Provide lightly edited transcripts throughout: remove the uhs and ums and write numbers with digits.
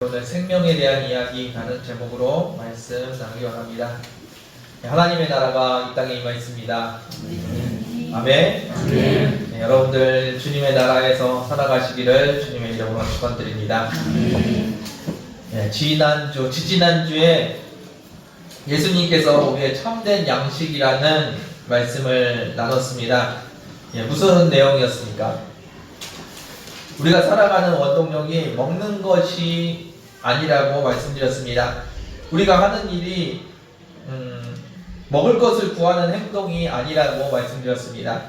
오늘 생명에 대한 이야기라는 제목으로 말씀 나누기 원합니다. 하나님의 나라가 이 땅에 임하 있습니다. 아멘. 네, 여러분들 주님의 나라에서 살아가시기를 주님의 이름으로 축원드립니다. 네, 지지난주에 예수님께서 우리의 참된 양식이라는 말씀을 나눴습니다. 무슨 내용이었습니까? 우리가 살아가는 원동력이 먹는 것이 아니라고 말씀드렸습니다. 우리가 하는 일이 먹을 것을 구하는 행동이 아니라고 말씀드렸습니다.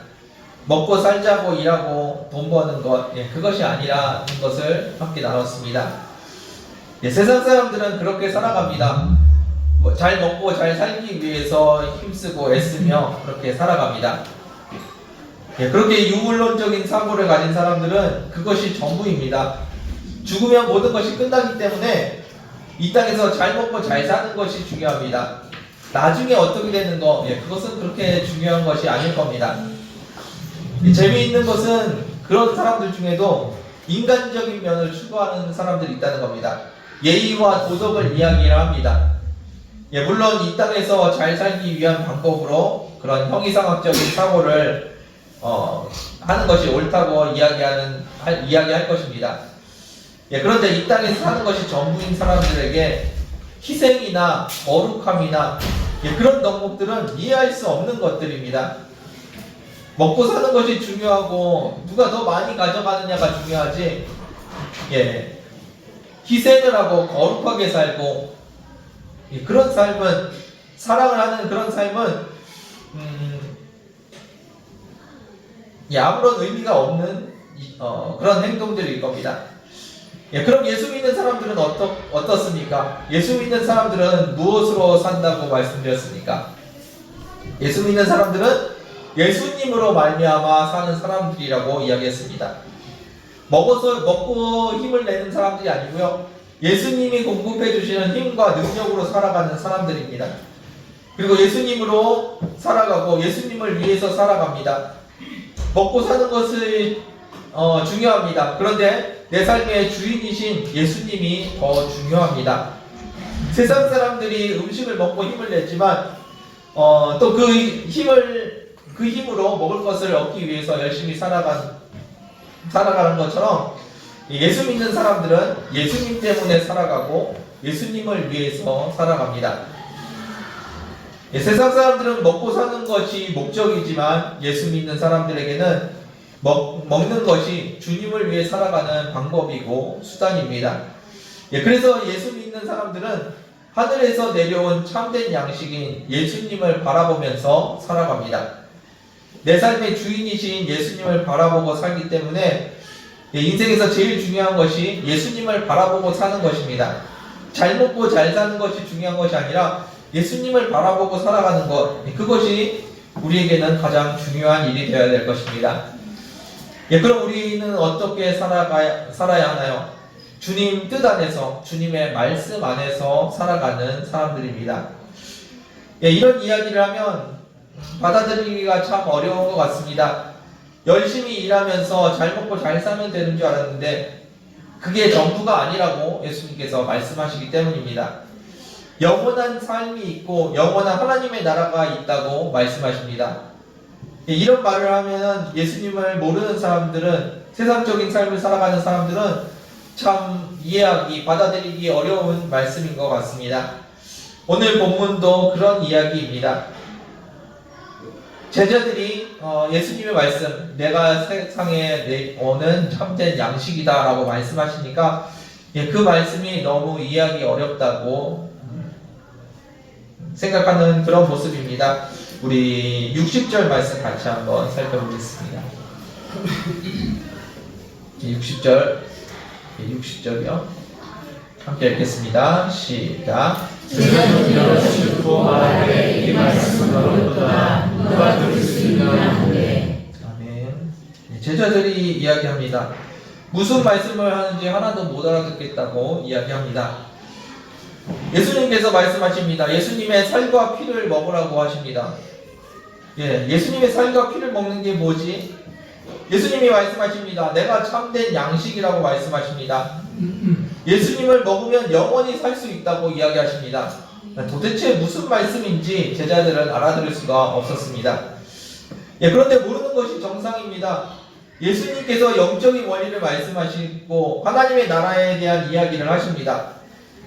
먹고 살자고 일하고 돈 버는 것, 그것이 아니라는 것을 함께 나눴습니다. 세상 사람들은 그렇게 살아갑니다. 잘 먹고 잘 살기 위해서 힘쓰고 애쓰며 그렇게 살아갑니다. 그렇게 유물론적인 사고를 가진 사람들은 그것이 전부입니다. 죽으면 모든 것이 끝나기 때문에 이 땅에서 잘 먹고 잘 사는 것이 중요합니다. 나중에 어떻게 되는 거, 그것은 그렇게 중요한 것이 아닐 겁니다. 재미있는 것은 그런 사람들 중에도 인간적인 면을 추구하는 사람들이 있다는 겁니다. 예의와 도덕을 이야기를 합니다. 물론 이 땅에서 잘 살기 위한 방법으로 그런 형이상학적인 사고를 하는 것이 옳다고 이야기할 것입니다. 그런데 이 땅에서 사는 것이 전부인 사람들에게 희생이나 거룩함이나 그런 덕목들은 이해할 수 없는 것들입니다. 먹고 사는 것이 중요하고 누가 더 많이 가져가느냐가 중요하지, 희생을 하고 거룩하게 살고 그런 삶은, 사랑을 하는 그런 삶은 아무런 의미가 없는 그런 행동들일 겁니다. 그럼 예수 믿는 사람들은 어떻습니까? 예수 믿는 사람들은 무엇으로 산다고 말씀드렸습니까? 예수 믿는 사람들은 예수님으로 말미암아 사는 사람들이라고 이야기했습니다. 먹고 힘을 내는 사람들이 아니고요, 예수님이 공급해 주시는 힘과 능력으로 살아가는 사람들입니다. 그리고 예수님으로 살아가고 예수님을 위해서 살아갑니다. 먹고 사는 것이 중요합니다. 그런데 내 삶의 주인이신 예수님이 더 중요합니다. 세상 사람들이 음식을 먹고 힘을 냈지만 또 그 힘으로 먹을 것을 얻기 위해서 열심히 살아가는 것처럼 예수 믿는 사람들은 예수님 때문에 살아가고 예수님을 위해서 살아갑니다. 세상 사람들은 먹고 사는 것이 목적이지만 예수 믿는 사람들에게는 먹는 것이 주님을 위해 살아가는 방법이고 수단입니다. 그래서 예수 믿는 사람들은 하늘에서 내려온 참된 양식인 예수님을 바라보면서 살아갑니다. 내 삶의 주인이신 예수님을 바라보고 살기 때문에 인생에서 제일 중요한 것이 예수님을 바라보고 사는 것입니다. 잘 먹고 잘 사는 것이 중요한 것이 아니라 예수님을 바라보고 살아가는 것, 그것이 우리에게는 가장 중요한 일이 되어야 될 것입니다. 그럼 우리는 어떻게 살아야 하나요? 주님 뜻 안에서, 주님의 말씀 안에서 살아가는 사람들입니다. 이런 이야기를 하면 받아들이기가 참 어려운 것 같습니다. 열심히 일하면서 잘 먹고 잘 사면 되는 줄 알았는데 그게 전부가 아니라고 예수님께서 말씀하시기 때문입니다. 영원한 삶이 있고 영원한 하나님의 나라가 있다고 말씀하십니다. 이런 말을 하면 예수님을 모르는 사람들은, 세상적인 삶을 살아가는 사람들은 참 받아들이기 어려운 말씀인 것 같습니다. 오늘 본문도 그런 이야기입니다. 제자들이 예수님의 말씀, 내가 세상에 오는 참된 양식이다 라고 말씀하시니까 그 말씀이 너무 이해하기 어렵다고 생각하는 그런 모습입니다. 우리 60절 말씀 같이 한번 살펴보겠습니다. 60절이요. 함께 읽겠습니다. 시작. 제자들이여 싣고 말하되 이 말씀은 어렵도다 누가 들을 수 있느냐 하되. 아멘. 제자들이 이야기합니다. 무슨 말씀을 하는지 하나도 못 알아듣겠다고 이야기합니다. 예수님께서 말씀하십니다. 예수님의 살과 피를 먹으라고 하십니다. 예수님의 살과 피를 먹는 게 뭐지? 예수님이 말씀하십니다. 내가 참된 양식이라고 말씀하십니다. 예수님을 먹으면 영원히 살 수 있다고 이야기하십니다. 도대체 무슨 말씀인지 제자들은 알아들을 수가 없었습니다. 그런데 모르는 것이 정상입니다. 예수님께서 영적인 원리를 말씀하시고 하나님의 나라에 대한 이야기를 하십니다.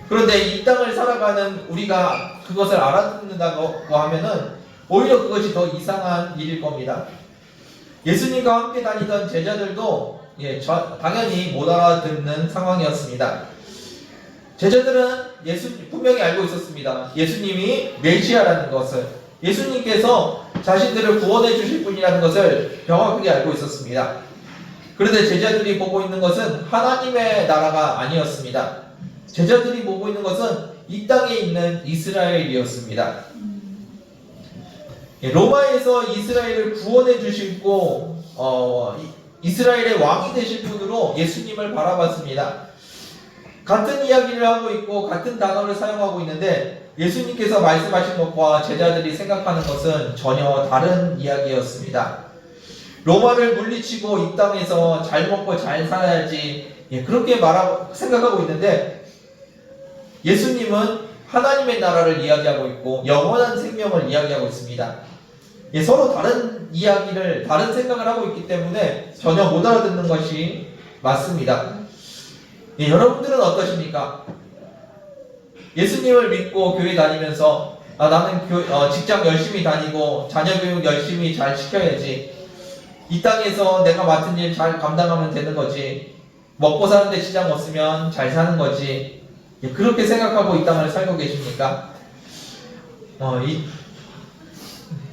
그런데 이 땅을 살아가는 우리가 그것을 알아듣는다고 하면은 오히려 그것이 더 이상한 일일 겁니다. 예수님과 함께 다니던 제자들도 당연히 못 알아듣는 상황이었습니다. 제자들은 분명히 알고 있었습니다. 예수님이 메시아라는 것을, 예수님께서 자신들을 구원해 주실 분이라는 것을 명확하게 알고 있었습니다. 그런데 제자들이 보고 있는 것은 하나님의 나라가 아니었습니다. 제자들이 보고 있는 것은 이 땅에 있는 이스라엘이었습니다. 로마에서 이스라엘을 구원해 주시고 이스라엘의 왕이 되실 분으로 예수님을 바라봤습니다. 같은 이야기를 하고 있고 같은 단어를 사용하고 있는데 예수님께서 말씀하신 것과 제자들이 생각하는 것은 전혀 다른 이야기였습니다. 로마를 물리치고 이 땅에서 잘 먹고 잘 살아야지 그렇게 생각하고 있는데 예수님은 하나님의 나라를 이야기하고 있고 영원한 생명을 이야기하고 있습니다. 서로 다른 이야기를, 다른 생각을 하고 있기 때문에 전혀 못 알아듣는 것이 맞습니다. 여러분들은 어떠십니까? 예수님을 믿고 교회 다니면서 나는 직장 열심히 다니고 자녀 교육 열심히 잘 시켜야지, 이 땅에서 내가 맡은 일 잘 감당하면 되는 거지, 먹고 사는데 지장 없으면 잘 사는 거지, 그렇게 생각하고 이 땅을 살고 계십니까?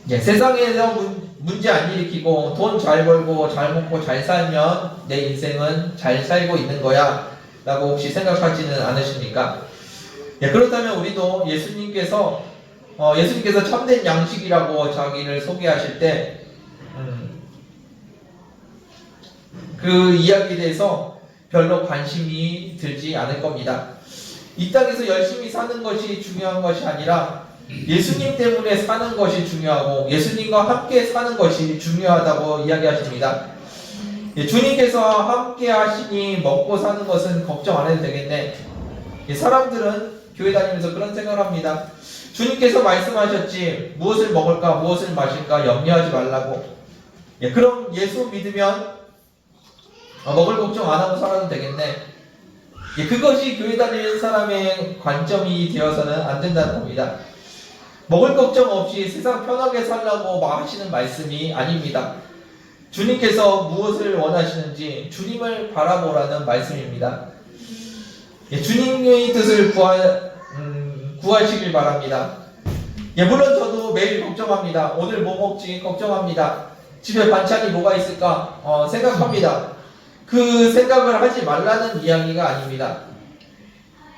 세상에서 문제 안 일으키고 돈 잘 벌고 잘 먹고 잘 살면 내 인생은 잘 살고 있는 거야 라고 혹시 생각하지는 않으십니까? 그렇다면 우리도 예수님께서 참된 양식이라고 자기를 소개하실 때 그 이야기에 대해서 별로 관심이 들지 않을 겁니다. 이 땅에서 열심히 사는 것이 중요한 것이 아니라 예수님 때문에 사는 것이 중요하고 예수님과 함께 사는 것이 중요하다고 이야기하십니다. 주님께서 함께 하시니 먹고 사는 것은 걱정 안 해도 되겠네. 사람들은 교회 다니면서 그런 생각을 합니다. 주님께서 말씀하셨지 무엇을 먹을까 무엇을 마실까 염려하지 말라고. 그럼 예수 믿으면 먹을 걱정 안 하고 살아도 되겠네. 그것이 교회 다니는 사람의 관점이 되어서는 안 된다는 겁니다. 먹을 걱정 없이 세상 편하게 살라고 하시는 말씀이 아닙니다. 주님께서 무엇을 원하시는지 주님을 바라보라는 말씀입니다. 주님의 뜻을 구하시길 바랍니다. 물론 저도 매일 걱정합니다. 오늘 뭐 먹지 걱정합니다. 집에 반찬이 뭐가 있을까 생각합니다. 그 생각을 하지 말라는 이야기가 아닙니다.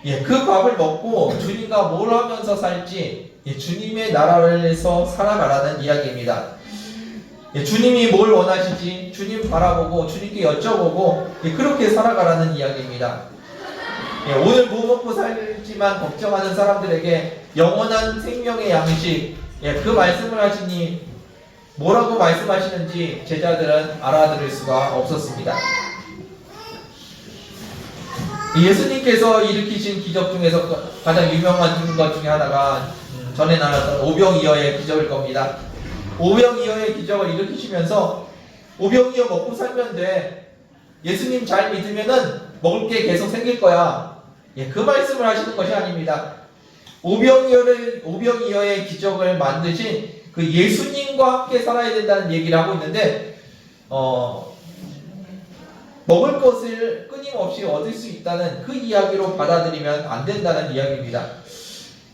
그 밥을 먹고 주님과 뭘 하면서 살지 주님의 나라에서 살아가라는 이야기입니다. 주님이 뭘 원하시지 주님 바라보고 주님께 여쭤보고 그렇게 살아가라는 이야기입니다. 오늘 뭐 먹고 살지만 걱정하는 사람들에게 영원한 생명의 양식, 그 말씀을 하시니 뭐라고 말씀하시는지 제자들은 알아들을 수가 없었습니다. 예수님께서 일으키신 기적 중에서 가장 유명한 것 중에 하나가 전에 나눴던 오병이어의 기적일 겁니다. 오병이어의 기적을 일으키시면서 오병이어 먹고 살면 돼, 예수님 잘 믿으면은 먹을 게 계속 생길 거야, 그 말씀을 하시는 것이 아닙니다. 오병이어의 기적을 만드신 그 예수님과 함께 살아야 된다는 얘기를 하고 있는데 먹을 것을 끊임없이 얻을 수 있다는 그 이야기로 받아들이면 안 된다는 이야기입니다.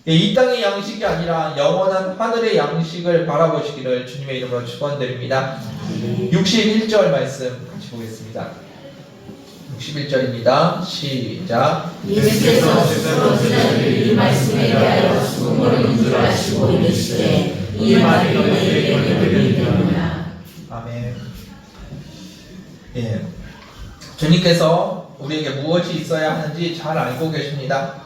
이 땅의 양식이 아니라 영원한 하늘의 양식을 바라보시기를 주님의 이름으로 축원드립니다. 61절 말씀 같이 보겠습니다. 61절입니다. 시작. 예수께서 스스로 제자들이 이 말씀에 대하여 수고모르는 줄 아시고 이르시되 이 말이 너희에게 들리리로다. 아멘. 주님께서 우리에게 무엇이 있어야 하는지 잘 알고 계십니다.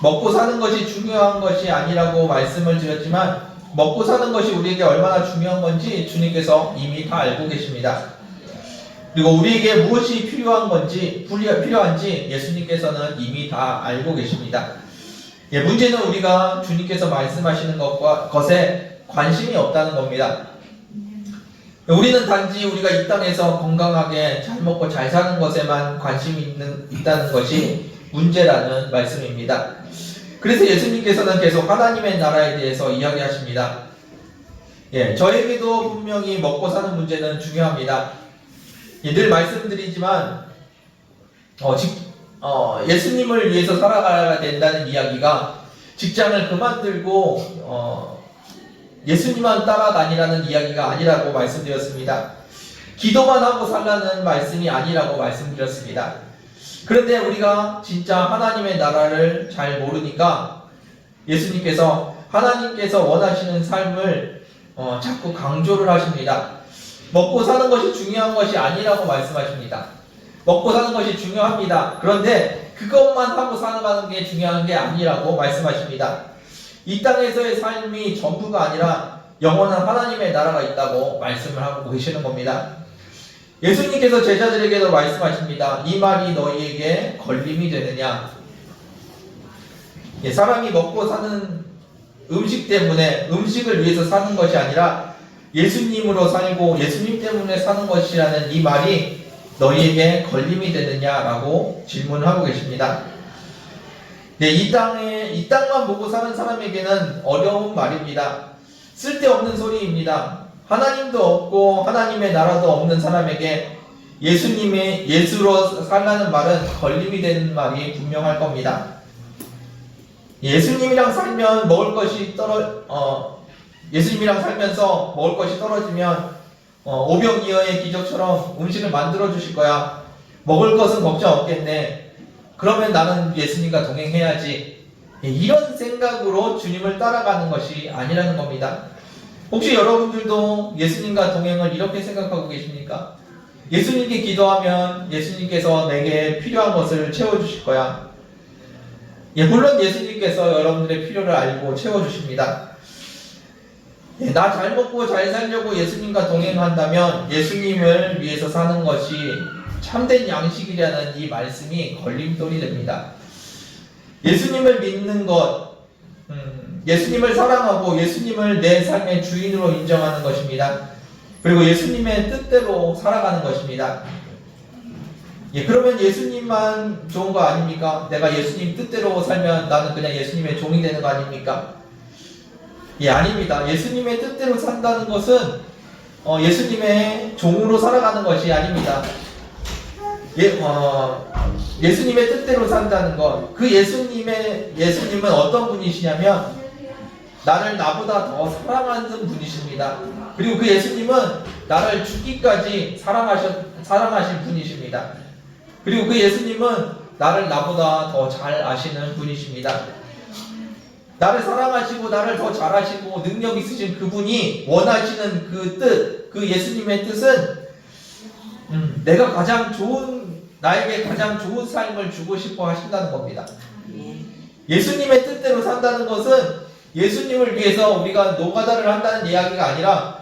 먹고 사는 것이 중요한 것이 아니라고 말씀을 드렸지만 먹고 사는 것이 우리에게 얼마나 중요한 건지 주님께서 이미 다 알고 계십니다. 그리고 우리에게 무엇이 필요한지 예수님께서는 이미 다 알고 계십니다. 문제는 우리가 주님께서 말씀하시는 것에 관심이 없다는 겁니다. 우리는 단지 우리가 이 땅에서 건강하게 잘 먹고 잘 사는 것에만 관심이 있다는 것이 문제라는 말씀입니다. 그래서 예수님께서는 계속 하나님의 나라에 대해서 이야기하십니다. 저에게도 분명히 먹고 사는 문제는 중요합니다. 늘 말씀드리지만 예수님을 위해서 살아가야 된다는 이야기가 직장을 그만들고 예수님만 따라다니라는 이야기가 아니라고 말씀드렸습니다. 기도만 하고 살라는 말씀이 아니라고 말씀드렸습니다. 그런데 우리가 진짜 하나님의 나라를 잘 모르니까 예수님께서 하나님께서 원하시는 삶을 자꾸 강조를 하십니다. 먹고 사는 것이 중요한 것이 아니라고 말씀하십니다. 먹고 사는 것이 중요합니다. 그런데 그것만 하고 살아가는 게 중요한 게 아니라고 말씀하십니다. 이 땅에서의 삶이 전부가 아니라 영원한 하나님의 나라가 있다고 말씀을 하고 계시는 겁니다. 예수님께서 제자들에게도 말씀하십니다. 이 말이 너희에게 걸림이 되느냐? 사람이 먹고 사는 음식 때문에 음식을 위해서 사는 것이 아니라 예수님으로 살고 예수님 때문에 사는 것이라는 이 말이 너희에게 걸림이 되느냐라고 질문을 하고 계십니다. 이 땅만 보고 사는 사람에게는 어려운 말입니다. 쓸데없는 소리입니다. 하나님도 없고 하나님의 나라도 없는 사람에게 예수로 살라는 말은 걸림이 되는 말이 분명할 겁니다. 예수님이랑 살면 예수님이랑 살면서 먹을 것이 떨어지면 오병이어의 기적처럼 음식을 만들어 주실 거야. 먹을 것은 걱정 없겠네. 그러면 나는 예수님과 동행해야지. 이런 생각으로 주님을 따라가는 것이 아니라는 겁니다. 혹시 여러분들도 예수님과 동행을 이렇게 생각하고 계십니까? 예수님께 기도하면 예수님께서 내게 필요한 것을 채워주실 거야. 물론 예수님께서 여러분들의 필요를 알고 채워주십니다. 나 잘 먹고 잘 살려고 예수님과 동행한다면 예수님을 위해서 사는 것이 참된 양식이라는 이 말씀이 걸림돌이 됩니다. 예수님을 믿는 것, 예수님을 사랑하고 예수님을 내 삶의 주인으로 인정하는 것입니다. 그리고 예수님의 뜻대로 살아가는 것입니다. 그러면 예수님만 좋은 거 아닙니까? 내가 예수님 뜻대로 살면 나는 그냥 예수님의 종이 되는 거 아닙니까? 아닙니다. 예수님의 뜻대로 산다는 것은 예수님의 종으로 살아가는 것이 아닙니다. 예수님의 뜻대로 산다는 것, 그 예수님은 어떤 분이시냐면 나를 나보다 더 사랑하는 분이십니다. 그리고 그 예수님은 나를 죽기까지 사랑하신 분이십니다. 그리고 그 예수님은 나를 나보다 더 잘 아시는 분이십니다. 나를 사랑하시고 나를 더 잘하시고 능력 있으신 그분이 원하시는 그 뜻, 그 예수님의 뜻은 나에게 가장 좋은 삶을 주고 싶어 하신다는 겁니다. 예수님의 뜻대로 산다는 것은 예수님을 위해서 우리가 노가다를 한다는 이야기가 아니라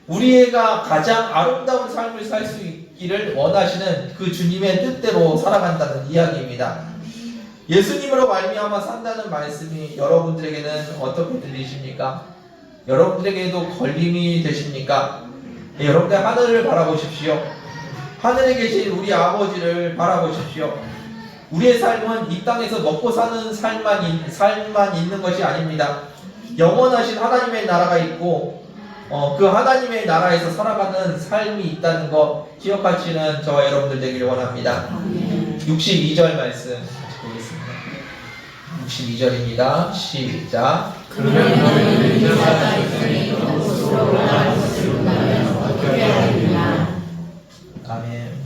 우리가 가장 아름다운 삶을 살 수 있기를 원하시는 그 주님의 뜻대로 살아간다는 이야기입니다. 예수님으로 말미암아 산다는 말씀이 여러분들에게는 어떻게 들리십니까? 여러분들에게도 걸림이 되십니까? 여러분들 하늘을 바라보십시오. 하늘에 계신 우리 아버지를 바라보십시오. 우리의 삶은 이 땅에서 먹고 사는 삶만 있는 것이 아닙니다. 영원하신 하나님의 나라가 있고 그 하나님의 나라에서 살아가는 삶이 있다는 것 기억하시는 저와 여러분들 되기를 원합니다. 62절 말씀 같이 보겠습니다. 62절입니다. 시작. 그러면 너희는 인자가 있으니 그곳으로 올라갈 것을 본다면 어떻게 하리냐. 아멘.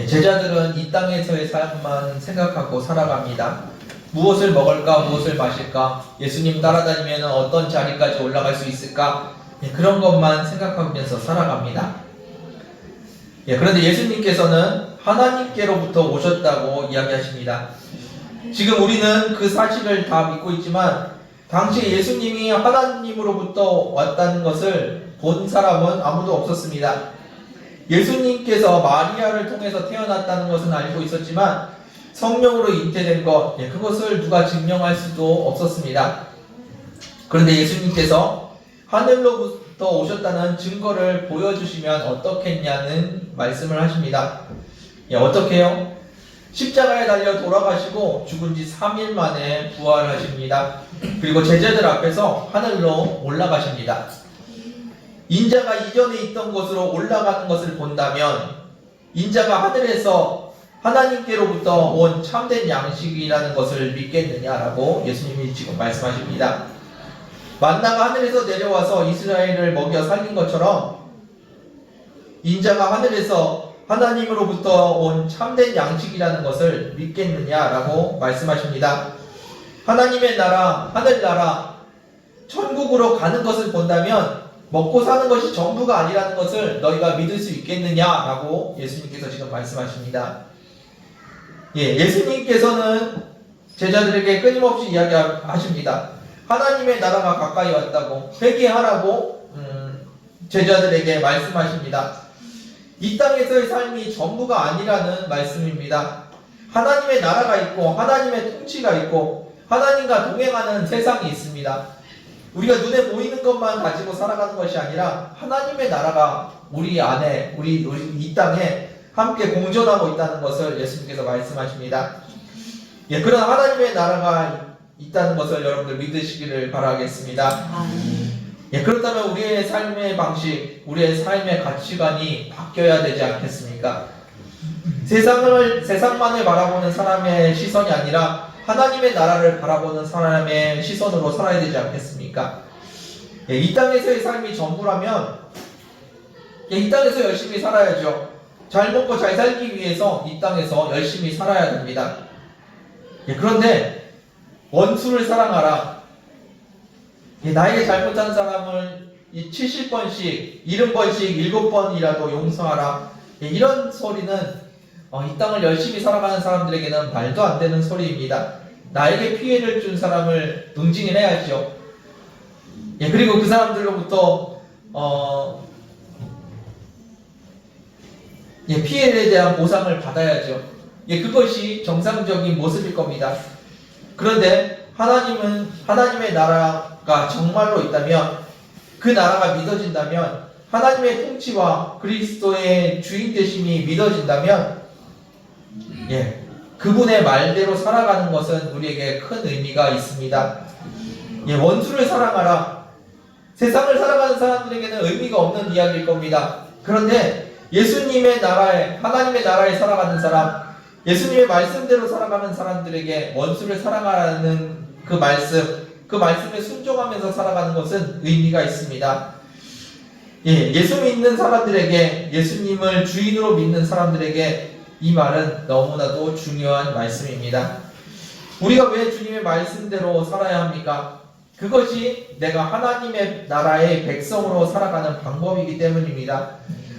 제자들은 이 땅에서의 삶만 생각하고 살아갑니다. 무엇을 먹을까, 무엇을 마실까, 예수님 따라다니면 어떤 자리까지 올라갈 수 있을까, 그런 것만 생각하면서 살아갑니다. 그런데 예수님께서는 하나님께로부터 오셨다고 이야기하십니다. 지금 우리는 그 사실을 다 믿고 있지만 당시 예수님이 하나님으로부터 왔다는 것을 본 사람은 아무도 없었습니다. 예수님께서 마리아를 통해서 태어났다는 것은 알고 있었지만 성령으로 잉태된 것, 그것을 누가 증명할 수도 없었습니다. 그런데 예수님께서 하늘로부터 오셨다는 증거를 보여주시면 어떻겠냐는 말씀을 하십니다. 어떻게요? 십자가에 달려 돌아가시고 죽은 지 3일 만에 부활하십니다. 그리고 제자들 앞에서 하늘로 올라가십니다. 인자가 이전에 있던 곳으로 올라가는 것을 본다면 인자가 하늘에서 하나님께로부터 온 참된 양식이라는 것을 믿겠느냐라고 예수님이 지금 말씀하십니다. 만나가 하늘에서 내려와서 이스라엘을 먹여 살린 것처럼 인자가 하늘에서 하나님으로부터 온 참된 양식이라는 것을 믿겠느냐라고 말씀하십니다. 하나님의 나라, 하늘나라, 천국으로 가는 것을 본다면 먹고 사는 것이 전부가 아니라는 것을 너희가 믿을 수 있겠느냐라고 예수님께서 지금 말씀하십니다. 예수님께서는 제자들에게 끊임없이 이야기하십니다. 하나님의 나라가 가까이 왔다고, 회개하라고 제자들에게 말씀하십니다. 이 땅에서의 삶이 전부가 아니라는 말씀입니다. 하나님의 나라가 있고 하나님의 통치가 있고 하나님과 동행하는 세상이 있습니다. 우리가 눈에 보이는 것만 가지고 살아가는 것이 아니라 하나님의 나라가 우리 안에, 우리 이 땅에 함께 공존하고 있다는 것을 예수님께서 말씀하십니다. 그런 하나님의 나라가 있다는 것을 여러분들 믿으시기를 바라겠습니다. 그렇다면 우리의 삶의 방식, 우리의 삶의 가치관이 바뀌어야 되지 않겠습니까? 세상만을 바라보는 사람의 시선이 아니라 하나님의 나라를 바라보는 사람의 시선으로 살아야 되지 않겠습니까? 이 땅에서의 삶이 전부라면 이 땅에서 열심히 살아야죠. 잘 먹고 잘 살기 위해서 이 땅에서 열심히 살아야 됩니다. 그런데 원수를 사랑하라. 나에게 잘못한 사람을 70번씩, 70번씩, 7번이라도 용서하라. 이런 소리는 이 땅을 열심히 살아가는 사람들에게는 말도 안 되는 소리입니다. 나에게 피해를 준 사람을 응징을 해야죠. 그리고 그 사람들로부터 피해에 대한 보상을 받아야죠. 그것이 정상적인 모습일 겁니다. 그런데 하나님의 나라가 정말로 있다면, 그 나라가 믿어진다면, 하나님의 통치와 그리스도의 주인 되심이 믿어진다면, 그분의 말대로 살아가는 것은 우리에게 큰 의미가 있습니다. 원수를 사랑하라. 세상을 살아가는 사람들에게는 의미가 없는 이야기일 겁니다. 그런데 예수님의 나라에, 하나님의 나라에 살아가는 사람, 예수님의 말씀대로 살아가는 사람들에게 원수를 사랑하라는 그 말씀에 순종하면서 살아가는 것은 의미가 있습니다. 예수 믿는 사람들에게, 예수님을 주인으로 믿는 사람들에게 이 말은 너무나도 중요한 말씀입니다. 우리가 왜 주님의 말씀대로 살아야 합니까? 그것이 내가 하나님의 나라의 백성으로 살아가는 방법이기 때문입니다.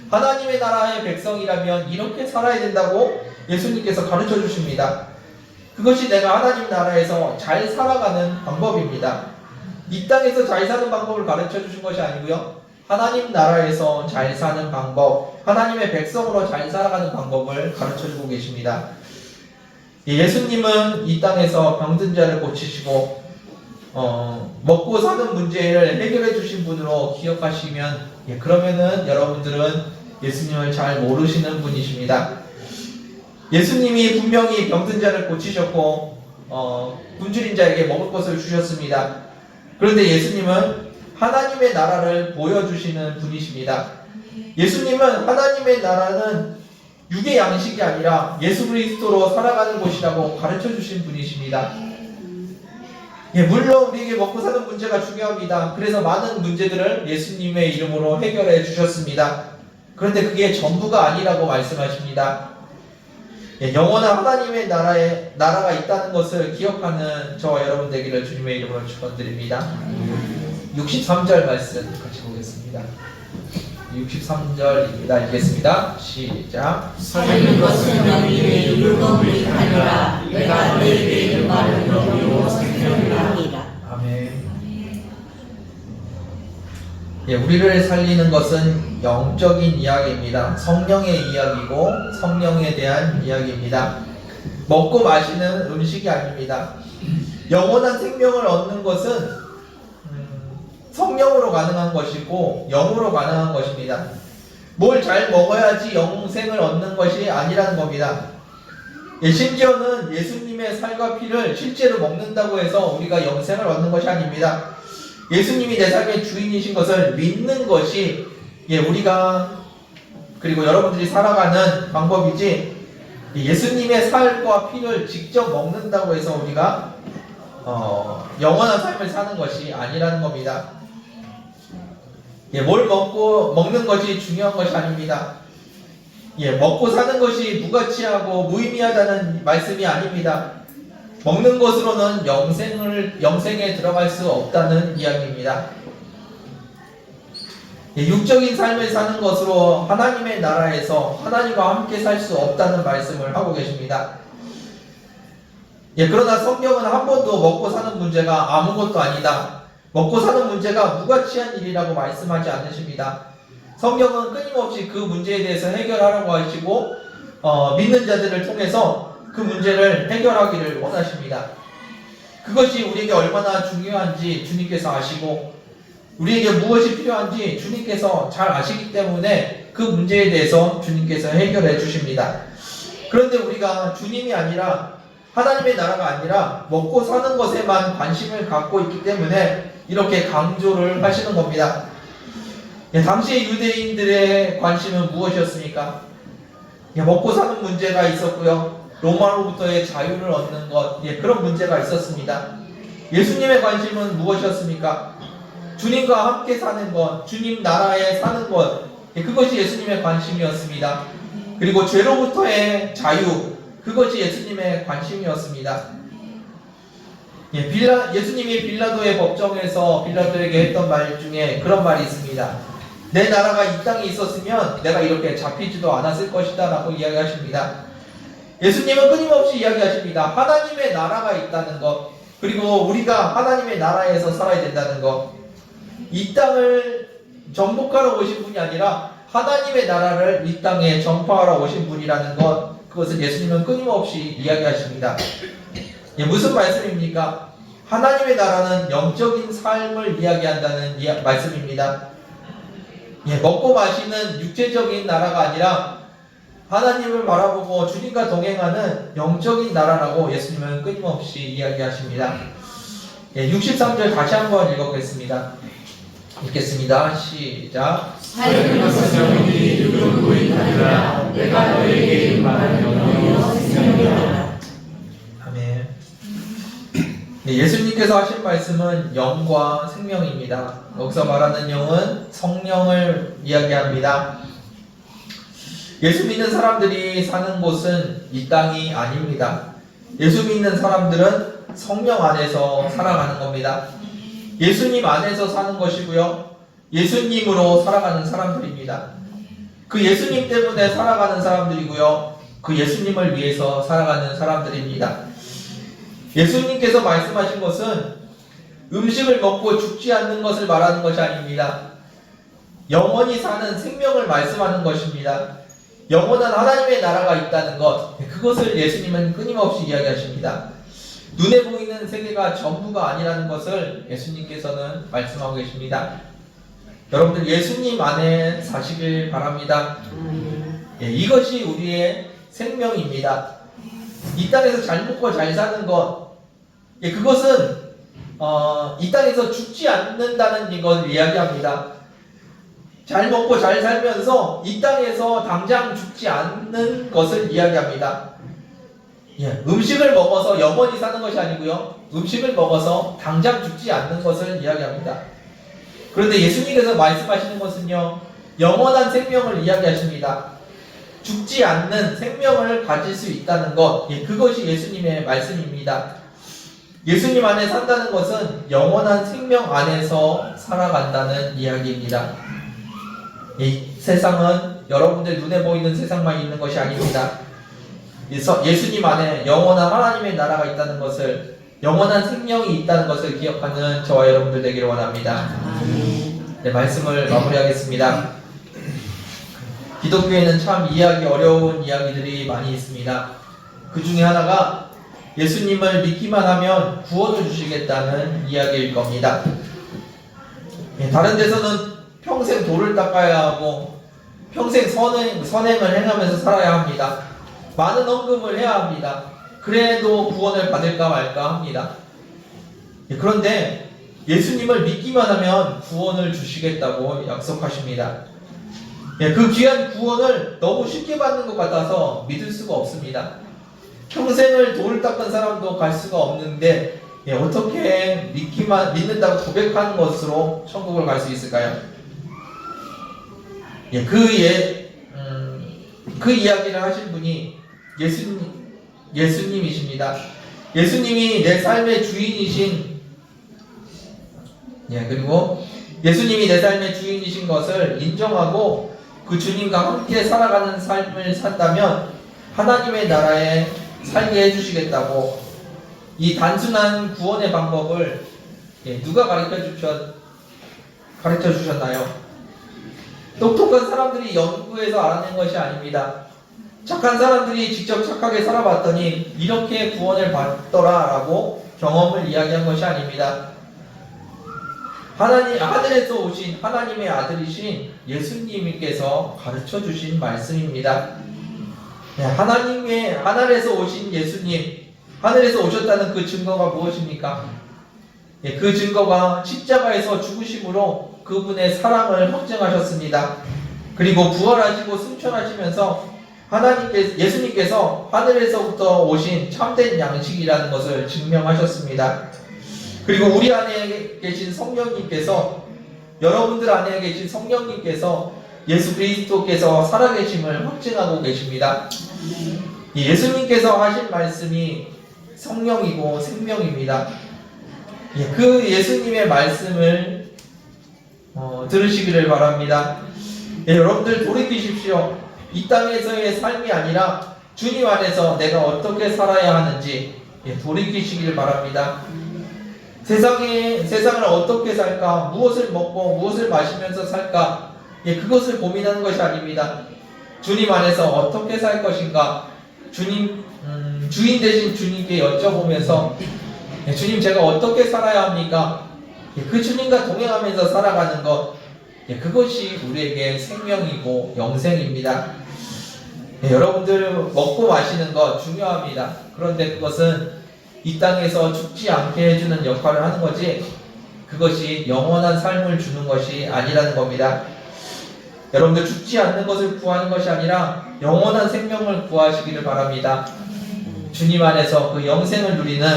하나님의 나라의 백성이라면 이렇게 살아야 된다고 예수님께서 가르쳐 주십니다. 그것이 내가 하나님 나라에서 잘 살아가는 방법입니다. 이 땅에서 잘 사는 방법을 가르쳐 주신 것이 아니고요, 하나님 나라에서 잘 사는 방법, 하나님의 백성으로 잘 살아가는 방법을 가르쳐 주고 계십니다. 예수님은 이 땅에서 병든 자를 고치시고 먹고 사는 문제를 해결해 주신 분으로 기억하시면, 그러면은 여러분들은 예수님을 잘 모르시는 분이십니다. 예수님이 분명히 병든 자를 고치셨고 굶주린 자에게 먹을 것을 주셨습니다. 그런데 예수님은 하나님의 나라를 보여주시는 분이십니다. 예수님은 하나님의 나라는 육의 양식이 아니라 예수 그리스도로 살아가는 곳이라고 가르쳐 주신 분이십니다. 물론 우리에게 먹고 사는 문제가 중요합니다. 그래서 많은 문제들을 예수님의 이름으로 해결해 주셨습니다. 그런데 그게 전부가 아니라고 말씀하십니다. 영원한 하나님의 나라가 있다는 것을 기억하는 저와 여러분 되기를 주님의 이름으로 축원드립니다. 63절 말씀 같이 보겠습니다. 63절입니다. 읽겠습니다. 시작. 살리는 것은 너희의 율법을 하리라. 내가 너희에게 이른 말을 너희로 살펴리라. 아멘. 예, 우리를 살리는 것은 영적인 이야기입니다. 성령의 이야기고 성령에 대한 이야기입니다. 먹고 마시는 음식이 아닙니다. 영원한 생명을 얻는 것은 성령으로 가능한 것이고 영으로 가능한 것입니다. 뭘 잘 먹어야지 영생을 얻는 것이 아니라는 겁니다. 예, 심지어는 예수님의 살과 피를 실제로 먹는다고 해서 우리가 영생을 얻는 것이 아닙니다. 예수님이 내 삶의 주인이신 것을 믿는 것이 우리가 그리고 여러분들이 살아가는 방법이지, 예수님의 살과 피를 직접 먹는다고 해서 우리가 영원한 삶을 사는 것이 아니라는 겁니다. 뭘 먹는 것이 중요한 것이 아닙니다. 먹고 사는 것이 무가치하고 무의미하다는 말씀이 아닙니다. 먹는 것으로는 영생에 들어갈 수 없다는 이야기입니다. 육적인 삶을 사는 것으로 하나님의 나라에서 하나님과 함께 살 수 없다는 말씀을 하고 계십니다. 그러나 성경은 한 번도 먹고 사는 문제가 아무것도 아니다, 먹고 사는 문제가 무가치한 일이라고 말씀하지 않으십니다. 성경은 끊임없이 그 문제에 대해서 해결하라고 하시고 믿는 자들을 통해서 그 문제를 해결하기를 원하십니다. 그것이 우리에게 얼마나 중요한지 주님께서 아시고 우리에게 무엇이 필요한지 주님께서 잘 아시기 때문에 그 문제에 대해서 주님께서 해결해 주십니다. 그런데 우리가 주님이 아니라 하나님의 나라가 아니라 먹고 사는 것에만 관심을 갖고 있기 때문에 이렇게 강조를 하시는 겁니다. 당시의 유대인들의 관심은 무엇이었습니까? 먹고 사는 문제가 있었고요, 로마로부터의 자유를 얻는 것, 그런 문제가 있었습니다. 예수님의 관심은 무엇이었습니까? 주님과 함께 사는 것, 주님 나라에 사는 것, 그것이 예수님의 관심이었습니다. 그리고 죄로부터의 자유, 그것이 예수님의 관심이었습니다. 예수님이 빌라도의 법정에서 빌라도에게 했던 말 중에 그런 말이 있습니다. 내 나라가 이 땅에 있었으면 내가 이렇게 잡히지도 않았을 것이다 라고 이야기하십니다. 예수님은 끊임없이 이야기하십니다. 하나님의 나라가 있다는 것, 그리고 우리가 하나님의 나라에서 살아야 된다는 것, 이 땅을 정복하러 오신 분이 아니라 하나님의 나라를 이 땅에 전파하러 오신 분이라는 것, 그것을 예수님은 끊임없이 이야기하십니다. 무슨 말씀입니까? 하나님의 나라는 영적인 삶을 이야기한다는 말씀입니다. 먹고 마시는 육체적인 나라가 아니라 하나님을 바라보고 주님과 동행하는 영적인 나라라고 예수님은 끊임없이 이야기하십니다. 63절 다시 한번 읽어보겠습니다. 읽겠습니다. 시작. 살리는 것은 영원히 누구를 구원하리라. 내가 너에게 말하는 영원히 생명이라. 아멘. 예수님께서 하신 말씀은 영과 생명입니다. 여기서 말하는 영은 성령을 이야기합니다. 예수 믿는 사람들이 사는 곳은 이 땅이 아닙니다. 예수 믿는 사람들은 성령 안에서 살아가는 겁니다. 예수님 안에서 사는 것이고요, 예수님으로 살아가는 사람들입니다. 그 예수님 때문에 살아가는 사람들이고요, 그 예수님을 위해서 살아가는 사람들입니다. 예수님께서 말씀하신 것은 음식을 먹고 죽지 않는 것을 말하는 것이 아닙니다. 영원히 사는 생명을 말씀하는 것입니다. 영원한 하나님의 나라가 있다는 것, 그것을 예수님은 끊임없이 이야기하십니다. 눈에 보이는 세계가 전부가 아니라는 것을 예수님께서는 말씀하고 계십니다. 여러분들 예수님 안에 사시길 바랍니다. 이것이 우리의 생명입니다. 이 땅에서 잘 먹고 잘 사는 것, 그것은 이 땅에서 죽지 않는다는 걸 이야기합니다. 잘 먹고 잘 살면서 이 땅에서 당장 죽지 않는 것을 이야기합니다. 음식을 먹어서 영원히 사는 것이 아니고요, 음식을 먹어서 당장 죽지 않는 것을 이야기합니다. 그런데 예수님께서 말씀하시는 것은요, 영원한 생명을 이야기하십니다. 죽지 않는 생명을 가질 수 있다는 것, 그것이 예수님의 말씀입니다. 예수님 안에 산다는 것은 영원한 생명 안에서 살아간다는 이야기입니다. 이 세상은 여러분들 눈에 보이는 세상만 있는 것이 아닙니다. 예수님 안에 영원한 하나님의 나라가 있다는 것을, 영원한 생명이 있다는 것을 기억하는 저와 여러분들 되기를 원합니다. 네, 말씀을 마무리하겠습니다. 기독교에는 참 이해하기 어려운 이야기들이 많이 있습니다. 그 중에 하나가 예수님을 믿기만 하면 구원을 주시겠다는 이야기일 겁니다. 다른 데서는 평생 돌을 닦아야 하고 평생 선행을 행하면서 살아야 합니다. 많은 헌금을 해야 합니다. 그래도 구원을 받을까 말까 합니다. 그런데 예수님을 믿기만 하면 구원을 주시겠다고 약속하십니다. 그 귀한 구원을 너무 쉽게 받는 것 같아서 믿을 수가 없습니다. 평생을 돌을 닦은 사람도 갈 수가 없는데 어떻게 믿는다고 고백하는 것으로 천국을 갈 수 있을까요? 그 이야기를 하신 분이 예수님이십니다. 예수님이 내 삶의 주인이신 그리고 예수님이 내 삶의 주인이신 것을 인정하고 그 주님과 함께 살아가는 삶을 산다면 하나님의 나라에 살게 해주시겠다고 이 단순한 구원의 방법을 누가 가르쳐 주셨나요? 똑똑한 사람들이 연구해서 알아낸 것이 아닙니다. 착한 사람들이 직접 착하게 살아봤더니 이렇게 구원을 받더라라고 경험을 이야기한 것이 아닙니다. 하늘에서 오신 하나님의 아들이신 예수님께서 가르쳐 주신 말씀입니다. 하늘에서 오신 예수님, 하늘에서 오셨다는 그 증거가 무엇입니까? 그 증거가 십자가에서 죽으심으로 그분의 사랑을 확증하셨습니다. 그리고 부활하시고 승천하시면서 예수님께서 하늘에서부터 오신 참된 양식이라는 것을 증명하셨습니다. 그리고 우리 안에 계신 성령님께서, 여러분들 안에 계신 성령님께서 예수 그리스도께서 살아계심을 확증하고 계십니다. 예수님께서 하신 말씀이 성령이고 생명입니다. 그 예수님의 말씀을 들으시기를 바랍니다. 여러분들 돌이키십시오. 이 땅에서의 삶이 아니라 주님 안에서 내가 어떻게 살아야 하는지 돌이키시기를 바랍니다. 세상을 어떻게 살까? 무엇을 먹고 무엇을 마시면서 살까? 그것을 고민하는 것이 아닙니다. 주님 안에서 어떻게 살 것인가? 주인 되신 주님께 여쭤보면서 주님, 제가 어떻게 살아야 합니까? 그 주님과 동행하면서 살아가는 것, 그것이 우리에게 생명이고 영생입니다. 여러분들 먹고 마시는 것 중요합니다. 그런데 그것은 이 땅에서 죽지 않게 해주는 역할을 하는 거지, 그것이 영원한 삶을 주는 것이 아니라는 겁니다. 여러분들 죽지 않는 것을 구하는 것이 아니라 영원한 생명을 구하시기를 바랍니다. 주님 안에서 그 영생을 누리는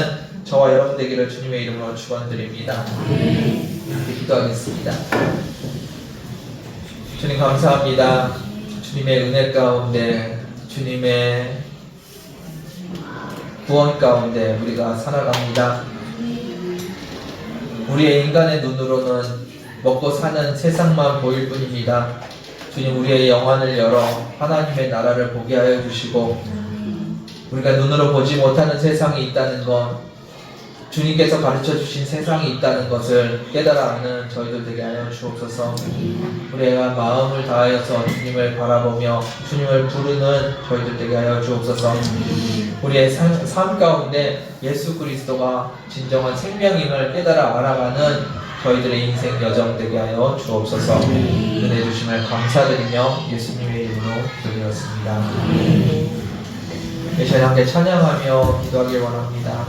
저와 여러분 되기를 주님의 이름으로 축원드립니다. 기도하겠습니다. 주님 감사합니다. 주님의 은혜 가운데, 주님의 구원 가운데 우리가 살아갑니다. 우리의 인간의 눈으로는 먹고 사는 세상만 보일 뿐입니다. 주님, 우리의 영안을 열어 하나님의 나라를 보게 하여 주시고, 우리가 눈으로 보지 못하는 세상이 있다는 것, 주님께서 가르쳐 주신 세상이 있다는 것을 깨달아 아는 저희들 되게 하여 주옵소서. 우리가 마음을 다하여서 주님을 바라보며 주님을 부르는 저희들 되게 하여 주옵소서. 우리의 삶 가운데 예수 그리스도가 진정한 생명임을 깨달아 알아가는 저희들의 인생 여정 되게 하여 주옵소서. 은혜 주심을 감사드리며 예수님의 이름으로 기도드렸습니다. 이 시간 함께 찬양하며 기도하길 원합니다.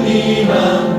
주님 한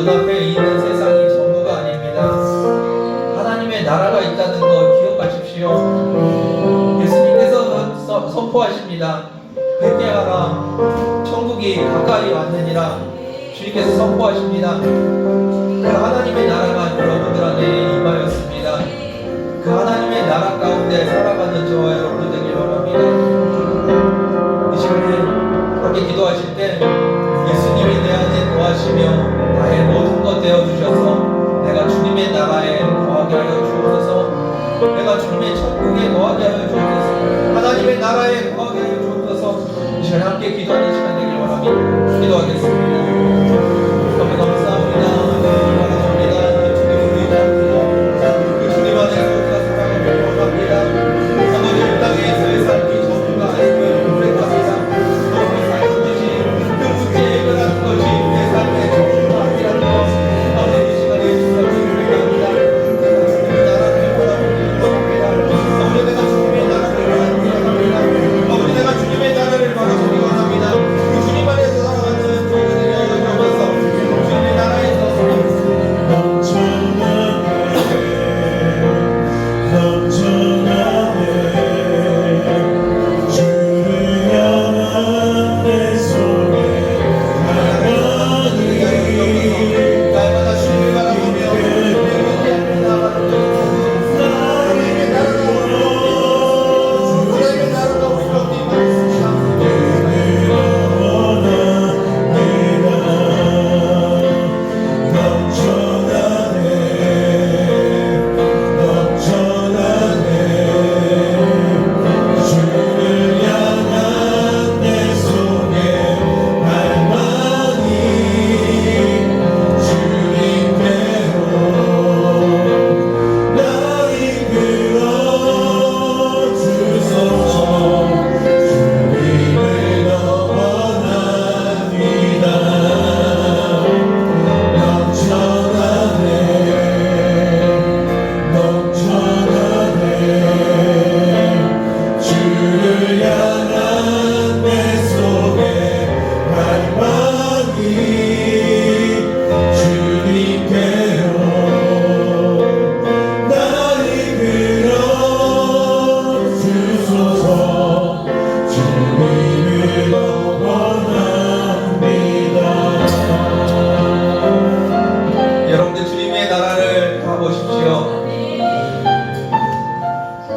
눈앞에 있는 세상이 전부가 아닙니다. 하나님의 나라가 있다는 거 기억하십시오. 예수님께서 선포하십니다. 회개하라, 천국이 가까이 왔느니라. 주님께서 선포하십니다. 그 하나님의 나라가 여러분들 안에 임하였습니다. 그 하나님의 나라 가운데 살아가는 저와 여러분 되길 원합니다. 이 시간에 함께 기도하실 때 예수님이 내 안에 거하시며 나의 모든 것 되어주셔서 내가 주님의 나라에 거하게 하여 주옵소서. 내가 주님의 천국에 거하게 하여 주옵소서. 하나님의 나라에 거하게 하여 주옵소서. 이 시간에 함께 기도하는 시간 되길 원합니다. 기도하겠습니다. 너무 감사합니다. 바라봅니다. 주님을 의지합니다. 그 주님 안에서 우리가 살아가길 원합니다. 아버지 이 땅에서의 삶이 전부가 아니고 오래갑니다. 너무 사는 것이 그 문제에 해결하는 것이 내 삶의 전부가 아니라는 것. 아버지 이 시간에 주님을 회개합니다. 주님의 나라를 바라보길 원합니다. 아버지 내가 주님의 나라를 바라보길 원합니다. 아버지 내가 주님의 나라를 바라보길 원합니다. 그 주님 안에서 살아가는 저희들이 넘어서 주님의 나라에서 날마다 주님을 바라보며 하나님의 나라가 우리 가운데 임하였습니다. 여러분들 주님의 나라를 가보십시오.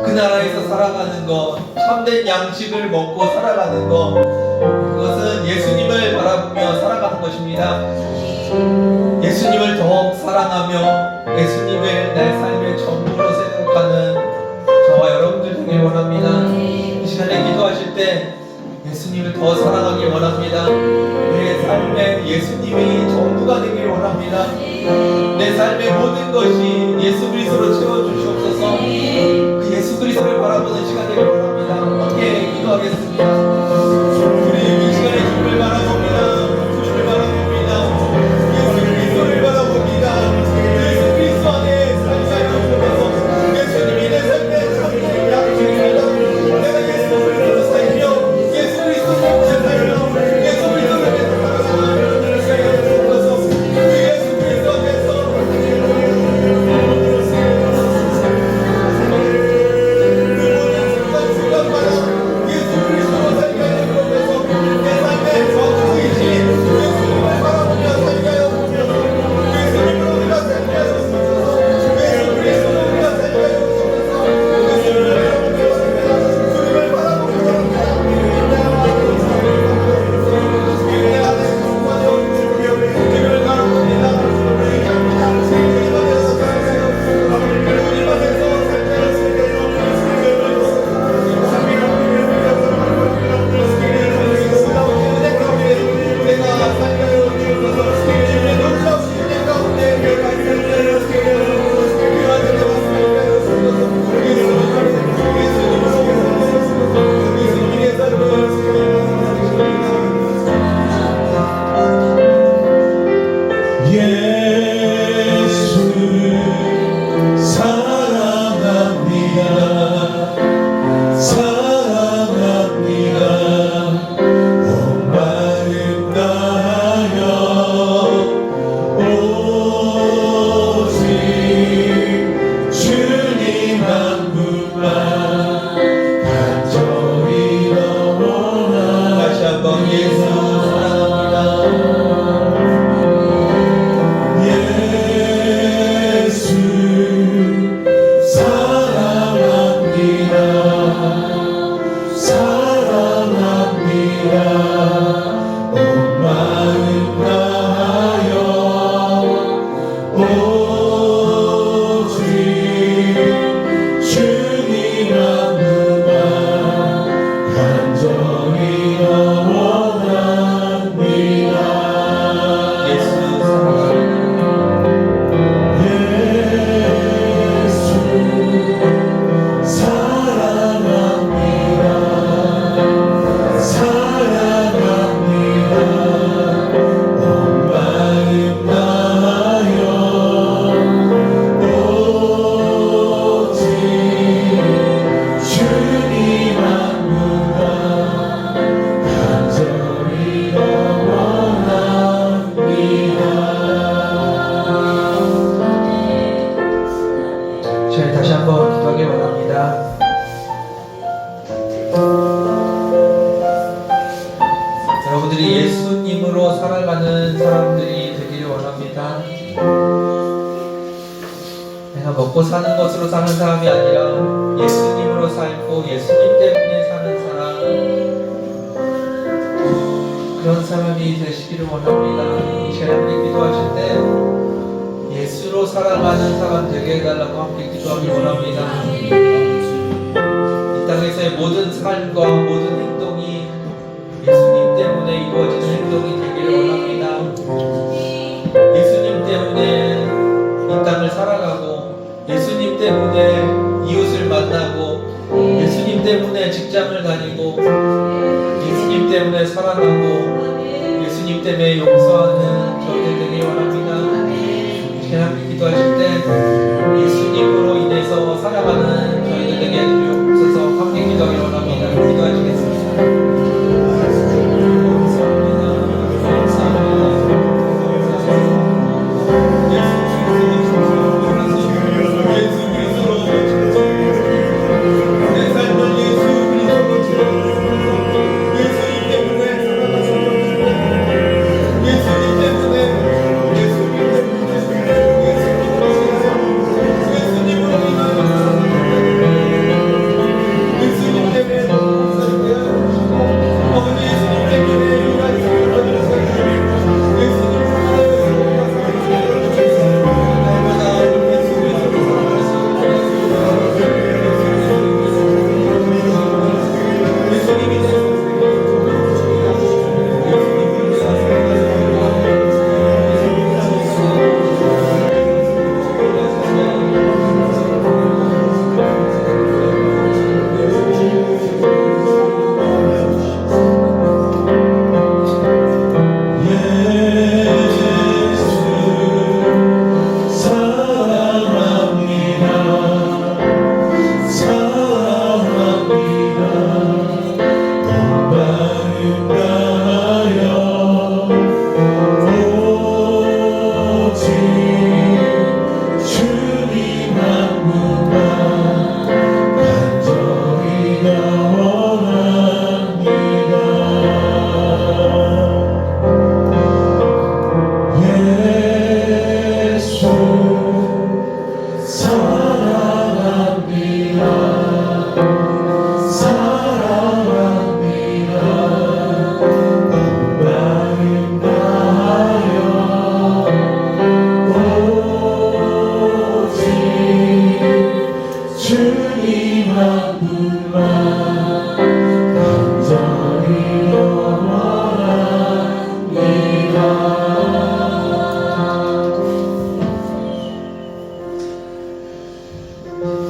그 나라에서 살아가는 것, 참된 양식을 먹고 살아가는 것, 그것은 예수님을 바라보며 살아가는 것입니다. 예수님을 더욱 사랑하며 예수님을 내 삶의 전부로 생각하는 저와 여러분들 되길 원합니다. 이 시간에 기도하실 때 예수님을 더 사랑하길 원합니다. 내 삶에 예수님이 전부가 되길 원합니다. 내 삶의 모든 것이 예수 그리스도로 채워주시옵소서. 그 예수 그리스도를 바라보는 시간 되길 원합니다. 함께 기도하겠습니다. 우리 이 시간에 주님을 바라봅니다. 주님을 바라봅니다. 예수 그리스도를 바라봅니다. 예수 그리스도 안에 살자여 주옵소서. 예수님이 내 삶의 참된 양식입니다. 내가 예수 그리스도로 살며 예수 그리스도로 살며 예수 그리스도를 위해서 살아가는 여러분들을 살려 주옵소서. 그 예수 그리스도 안에서 그 모든 순간순간마다 예수 그리스도로 살아가는 사람들이 되기를 원합니다. 내가 먹고 사는 것으로 사는 사람이 아니라 예수님으로 살고 예수님 때문에 사는 사람, 그런 사람이 되시기를 원합니다. 이 시간에 함께 기도하실 때 예수로 살아가는 사람 되게 해달라고 함께 기도하기 원합니다. 이 땅에서의 모든 삶과 모든 행동이 예수님 때문에 이루어지는 행동이 되기를 원합니다. 예수님 때문에 이 땅을 살아가고, 예수님 때문에 이웃을 만나고, 예수님 때문에 직장을 다니고, 예수님 때문에 사랑하고, 예수님 때문에 용서하는 저희들 되길 원합니다. 이렇게 함께 기도하실 때 예수님으로 인해서 살아가는 저희들 되게 해주옵소서. 함께 기도하길 원합니다. 기도하시겠습니다.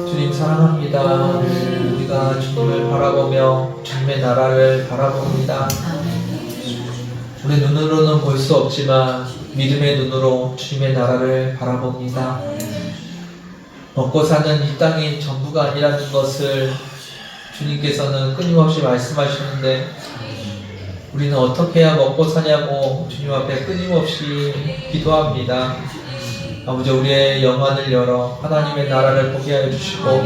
주님 사랑합니다. 우리가 주님을 바라보며 주님의 나라를 바라봅니다. 우리 눈으로는 볼 수 없지만 믿음의 눈으로 주님의 나라를 바라봅니다. 먹고 사는 이 땅이 전부가 아니라는 것을 주님께서는 끊임없이 말씀하시는데, 우리는 어떻게 해야 먹고 사냐고 주님 앞에 끊임없이 기도합니다. 아버지, 우리의 영안을 열어 하나님의 나라를 보게 하여 주시고,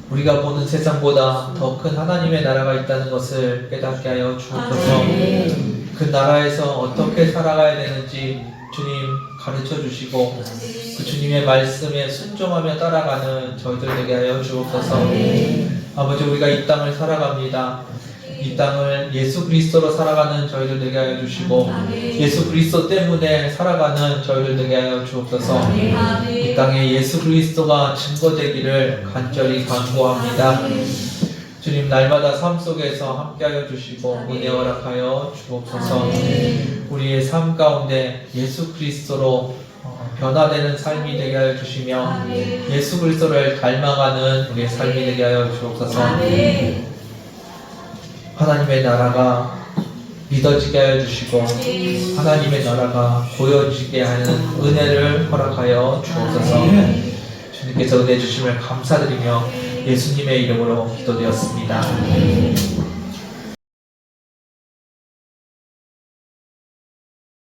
우리가 보는 세상보다 더 큰 하나님의 나라가 있다는 것을 깨닫게 하여 주옵소서. 그 나라에서 어떻게 살아가야 되는지 주님 가르쳐 주시고, 그 주님의 말씀에 순종하며 따라가는 저희들 되게 하여 주옵소서. 아버지, 우리가 이 땅을 살아갑니다. 이 땅을 예수 그리스도로 살아가는 저희들 되게 하여 주시고, 예수 그리스도 때문에 살아가는 저희들 되게 하여 주옵소서. 이 땅에 예수 그리스도가 증거되기를 간절히 간구합니다. 주님, 날마다 삶 속에서 함께하여 주시고 은혜 허락하여 주옵소서. 우리의 삶 가운데 예수 그리스도로 변화되는 삶이 되게 하여 주시며, 예수 그리스도를 닮아가는 우리의 삶이 되게 하여 주옵소서. 하나님의 나라가 믿어지게 하여 주시고, 하나님의 나라가 보여지게 하는 은혜를 허락하여 주옵소서. 주님께서 은혜 주심을 감사드리며 예수님의 이름으로 기도되었습니다.